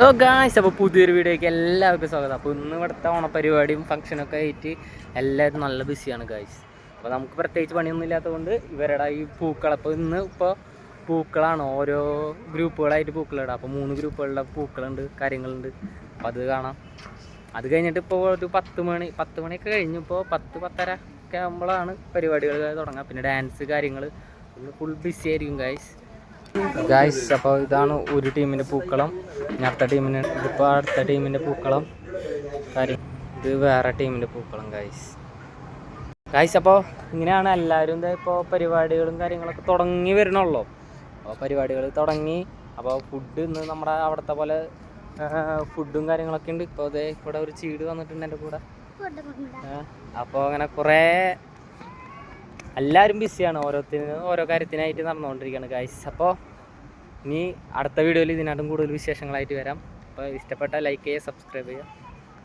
Hello guys, അപ്പോൾ പുതിയൊരു വീഡിയോയ്ക്ക് എല്ലാവർക്കും സ്വാഗതം. അപ്പോൾ ഇന്ന് ഇവിടുത്തെ ഓണപ്പരിപാടിയും ഫംഗ്ഷനൊക്കെ ആയിട്ട് എല്ലാവരും നല്ല ബിസിയാണ് ഗായ്സ്. അപ്പോൾ നമുക്ക് പ്രത്യേകിച്ച് പണിയൊന്നും ഇല്ലാത്തതുകൊണ്ട് ഇവരുടെ ഈ പൂക്കളപ്പോൾ ഇപ്പോൾ പൂക്കളാണ്, ഓരോ ഗ്രൂപ്പുകളായിട്ട് പൂക്കളിടാം. അപ്പോൾ 3 ഗ്രൂപ്പുകളുടെ പൂക്കളുണ്ട്, കാര്യങ്ങളുണ്ട്. അപ്പോൾ അത് കാണാം. അത് കഴിഞ്ഞിട്ട് ഇപ്പോൾ ഒരു 10 മണിയൊക്കെ കഴിഞ്ഞു. ഇപ്പോൾ 10-10:30 ഒക്കെ ആകുമ്പോഴാണ് പരിപാടികൾ തുടങ്ങുക. പിന്നെ ഡാൻസ് കാര്യങ്ങൾ ഫുൾ ബിസി ആയിരിക്കും ഗായ്സ്. അപ്പോൾ ഇതാണ് ഒരു ടീമിൻ്റെ പൂക്കളം, അടുത്ത ടീമിന് ഇതിപ്പോൾ അടുത്ത ടീമിൻ്റെ പൂക്കളം കാര്യം, ഇത് വേറെ ടീമിൻ്റെ പൂക്കളം ഗായ്സ്. അപ്പോൾ ഇങ്ങനെയാണ് എല്ലാവരും ഇപ്പോൾ പരിപാടികളും കാര്യങ്ങളൊക്കെ തുടങ്ങി വരണുള്ളൂ. അപ്പോൾ പരിപാടികൾ തുടങ്ങി. അപ്പോൾ ഫുഡ് ഇന്ന് നമ്മുടെ അവിടുത്തെ പോലെ ഫുഡും കാര്യങ്ങളൊക്കെ ഉണ്ട്. ഇപ്പോൾ അതേ ഇവിടെ ഒരു ചീട് വന്നിട്ടുണ്ട് എൻ്റെ കൂടെ. അപ്പോൾ അങ്ങനെ കുറേ എല്ലാവരും ബിസിയാണ്, ഓരോ കാര്യത്തിനായിട്ട് നടന്നുകൊണ്ടിരിക്കുകയാണ് ഗായ്സ്. അപ്പോൾ ഇനി അടുത്ത വീഡിയോയിൽ ഇതിനകത്തും കൂടുതൽ വിശേഷങ്ങളായിട്ട് വരാം. അപ്പോൾ ഇഷ്ടപ്പെട്ട ലൈക്ക് ചെയ്യുക, സബ്സ്ക്രൈബ് ചെയ്യുക.